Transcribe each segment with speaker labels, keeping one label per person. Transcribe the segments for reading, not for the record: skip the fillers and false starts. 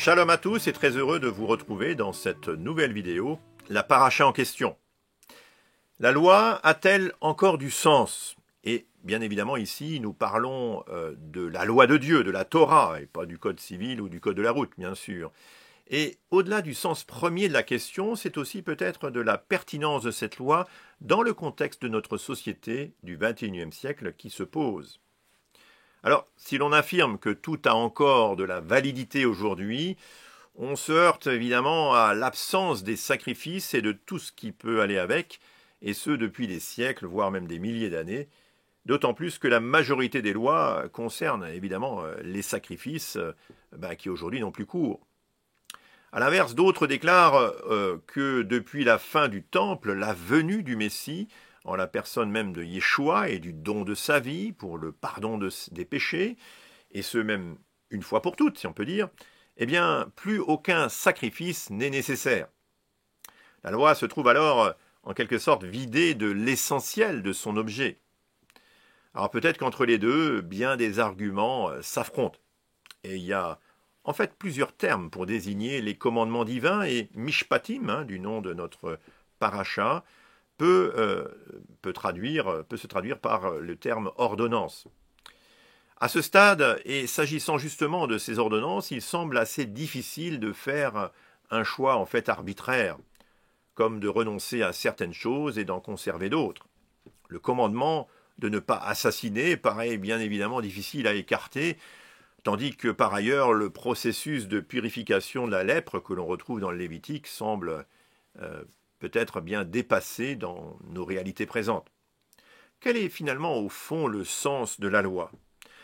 Speaker 1: Shalom à tous et très heureux de vous retrouver dans cette nouvelle vidéo, la paracha en question. La loi a-t-elle encore du sens? Et bien évidemment ici nous parlons de la loi de Dieu, de la Torah, et pas du code civil ou du code de la route bien sûr. Et au-delà du sens premier de la question, c'est aussi peut-être de la pertinence de cette loi dans le contexte de notre société du XXIe siècle qui se pose. Alors, si l'on affirme que tout a encore de la validité aujourd'hui, on se heurte évidemment à l'absence des sacrifices et de tout ce qui peut aller avec, et ce depuis des siècles, voire même des milliers d'années, d'autant plus que la majorité des lois concernent évidemment les sacrifices qui aujourd'hui n'ont plus cours. A l'inverse, d'autres déclarent que depuis la fin du temple, la venue du Messie, en la personne même de Yeshua et du don de sa vie pour le pardon des péchés, et ce même une fois pour toutes, si on peut dire, eh bien, plus aucun sacrifice n'est nécessaire. La loi se trouve alors, en quelque sorte, vidée de l'essentiel de son objet. Alors peut-être qu'entre les deux, bien des arguments s'affrontent. Et il y a en fait plusieurs termes pour désigner les commandements divins, et mishpatim, du nom de notre paracha, peut se traduire par le terme ordonnance. À ce stade, et s'agissant justement de ces ordonnances, il semble assez difficile de faire un choix en fait arbitraire, comme de renoncer à certaines choses et d'en conserver d'autres. Le commandement de ne pas assassiner paraît bien évidemment difficile à écarter, tandis que par ailleurs le processus de purification de la lèpre que l'on retrouve dans le Lévitique semble peut-être bien dépassé dans nos réalités présentes. Quel est finalement au fond le sens de la loi?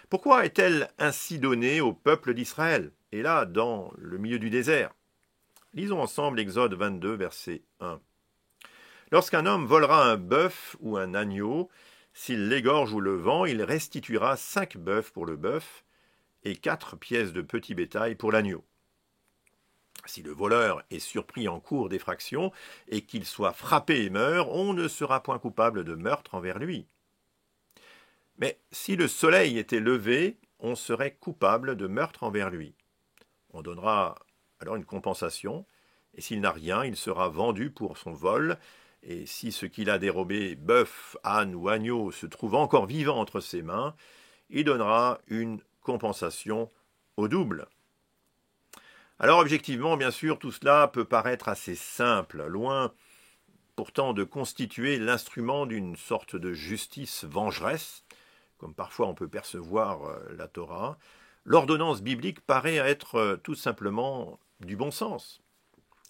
Speaker 1: Pourquoi est-elle ainsi donnée au peuple d'Israël, et là dans le milieu du désert? Lisons ensemble Exode 22, verset 1. Lorsqu'un homme volera un bœuf ou un agneau, s'il l'égorge ou le vend, il restituera 5 bœufs pour le bœuf et 4 pièces de petit bétail pour l'agneau. Si le voleur est surpris en cours d'effraction et qu'il soit frappé et meurt, on ne sera point coupable de meurtre envers lui. Mais si le soleil était levé, on serait coupable de meurtre envers lui. On donnera alors une compensation, et s'il n'a rien, il sera vendu pour son vol, et si ce qu'il a dérobé, bœuf, âne ou agneau, se trouve encore vivant entre ses mains, il donnera une compensation au double. Alors objectivement, bien sûr, tout cela peut paraître assez simple, loin pourtant de constituer l'instrument d'une sorte de justice vengeresse, comme parfois on peut percevoir la Torah. L'ordonnance biblique paraît être tout simplement du bon sens,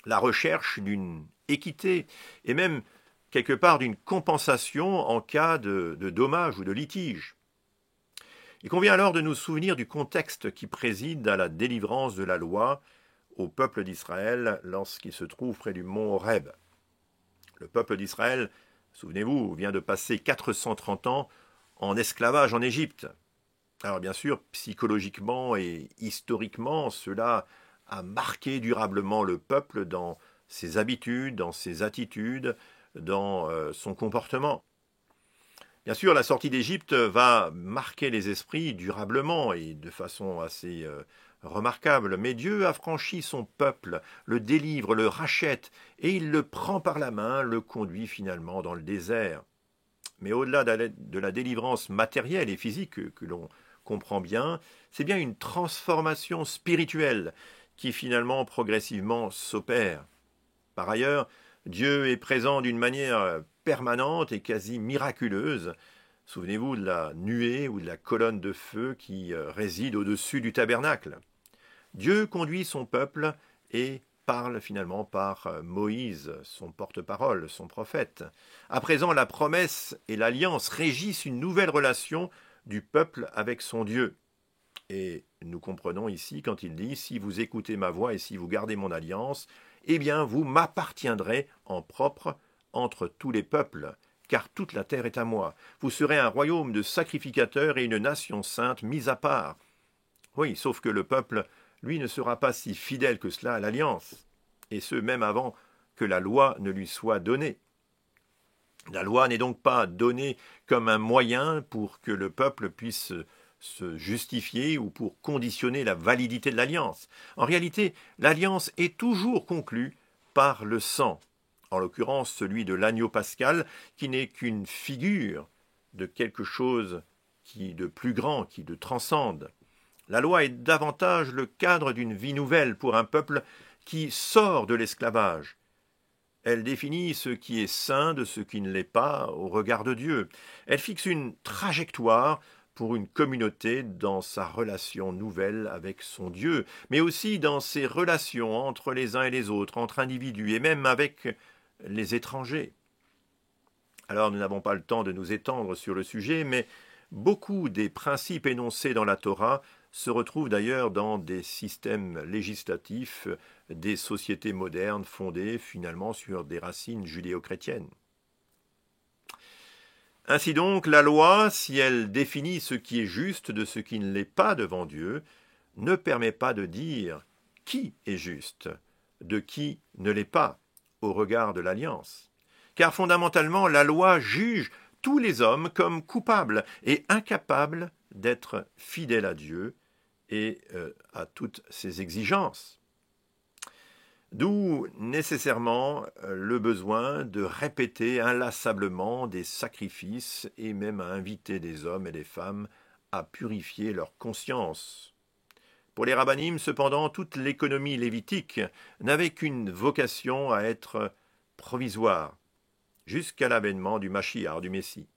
Speaker 1: la recherche d'une équité et même quelque part d'une compensation en cas de dommage ou de litige. Il convient alors de nous souvenir du contexte qui préside à la délivrance de la loi au peuple d'Israël lorsqu'il se trouve près du mont Horeb. Le peuple d'Israël, souvenez-vous, vient de passer 430 ans en esclavage en Égypte. Alors bien sûr, psychologiquement et historiquement, cela a marqué durablement le peuple dans ses habitudes, dans ses attitudes, dans son comportement. Bien sûr, la sortie d'Égypte va marquer les esprits durablement et de façon assez remarquable, mais Dieu a franchi son peuple, le délivre, le rachète, et il le prend par la main, le conduit finalement dans le désert. Mais au-delà de la délivrance matérielle et physique que l'on comprend bien, c'est bien une transformation spirituelle qui finalement progressivement s'opère. Par ailleurs, Dieu est présent d'une manière permanente et quasi miraculeuse. Souvenez-vous de la nuée ou de la colonne de feu qui réside au-dessus du tabernacle. Dieu conduit son peuple et parle finalement par Moïse, son porte-parole, son prophète. À présent, la promesse et l'alliance régissent une nouvelle relation du peuple avec son Dieu. Et nous comprenons ici quand il dit « Si vous écoutez ma voix et si vous gardez mon alliance, eh bien vous m'appartiendrez en propre entre tous les peuples, car toute la terre est à moi. Vous serez un royaume de sacrificateurs et une nation sainte mise à part. » Oui, sauf que le peuple, lui, ne sera pas si fidèle que cela à l'alliance, et ce même avant que la loi ne lui soit donnée. La loi n'est donc pas donnée comme un moyen pour que le peuple puisse se justifier ou pour conditionner la validité de l'alliance. En réalité, l'alliance est toujours conclue par le sang, en l'occurrence celui de l'agneau pascal, qui n'est qu'une figure de quelque chose de plus grand, qui le transcende. La loi est davantage le cadre d'une vie nouvelle pour un peuple qui sort de l'esclavage. Elle définit ce qui est saint de ce qui ne l'est pas au regard de Dieu. Elle fixe une trajectoire pour une communauté dans sa relation nouvelle avec son Dieu, mais aussi dans ses relations entre les uns et les autres, entre individus et même avec les étrangers. Alors nous n'avons pas le temps de nous étendre sur le sujet, mais beaucoup des principes énoncés dans la Torah se retrouvent d'ailleurs dans des systèmes législatifs des sociétés modernes fondées finalement sur des racines judéo-chrétiennes. Ainsi donc, la loi, si elle définit ce qui est juste de ce qui ne l'est pas devant Dieu, ne permet pas de dire qui est juste, de qui ne l'est pas, au regard de l'alliance. Car fondamentalement, la loi juge tous les hommes comme coupables et incapables d'être fidèles à Dieu et à toutes ses exigences. D'où nécessairement le besoin de répéter inlassablement des sacrifices et même à inviter des hommes et des femmes à purifier leur conscience. Pour les rabbinim, cependant, toute l'économie lévitique n'avait qu'une vocation à être provisoire, jusqu'à l'avènement du Mashiach, du Messie.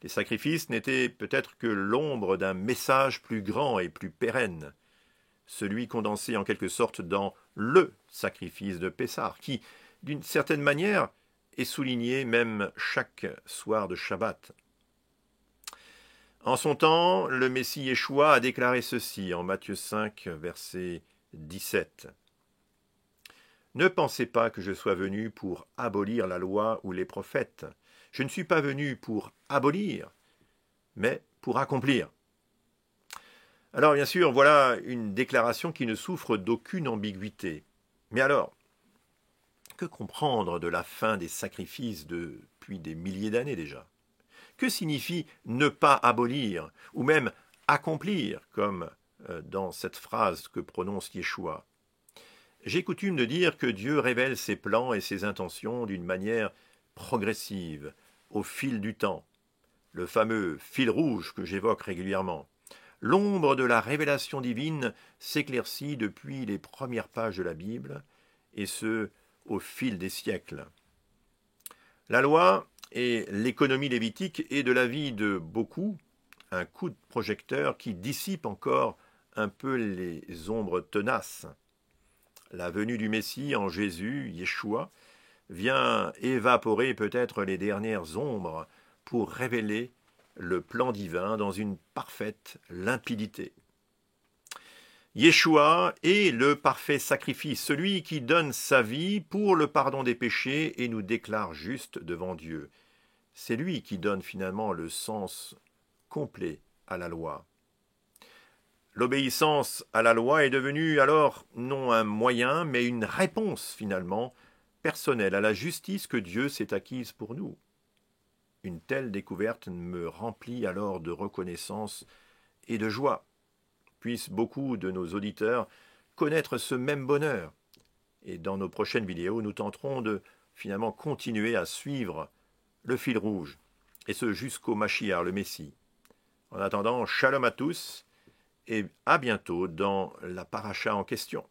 Speaker 1: Les sacrifices n'étaient peut-être que l'ombre d'un message plus grand et plus pérenne, celui condensé en quelque sorte dans le sacrifice de Pessah, qui, d'une certaine manière, est souligné même chaque soir de Shabbat. En son temps, le Messie Yeshua a déclaré ceci en Matthieu 5, verset 17. « Ne pensez pas que je sois venu pour abolir la loi ou les prophètes. Je ne suis pas venu pour abolir, mais pour accomplir. » Alors bien sûr, voilà une déclaration qui ne souffre d'aucune ambiguïté. Mais alors, que comprendre de la fin des sacrifices depuis des milliers d'années déjà? Que signifie ne pas abolir, ou même accomplir, comme dans cette phrase que prononce Yeshua? J'ai coutume de dire que Dieu révèle ses plans et ses intentions d'une manière progressive, au fil du temps. Le fameux fil rouge que j'évoque régulièrement. L'ombre de la révélation divine s'éclaircit depuis les premières pages de la Bible, et ce, au fil des siècles. La loi et l'économie lévitique est de l'avis de beaucoup un coup de projecteur qui dissipe encore un peu les ombres tenaces. La venue du Messie en Jésus, Yeshua, vient évaporer peut-être les dernières ombres pour révéler le plan divin dans une parfaite limpidité. Yeshua est le parfait sacrifice, celui qui donne sa vie pour le pardon des péchés et nous déclare justes devant Dieu. C'est lui qui donne finalement le sens complet à la loi. L'obéissance à la loi est devenue alors non un moyen, mais une réponse finalement personnelle à la justice que Dieu s'est acquise pour nous. Une telle découverte me remplit alors de reconnaissance et de joie. Puissent beaucoup de nos auditeurs connaître ce même bonheur. Et dans nos prochaines vidéos, nous tenterons de finalement continuer à suivre le fil rouge, et ce jusqu'au Mashiach, le Messie. En attendant, shalom à tous, et à bientôt dans la paracha en question.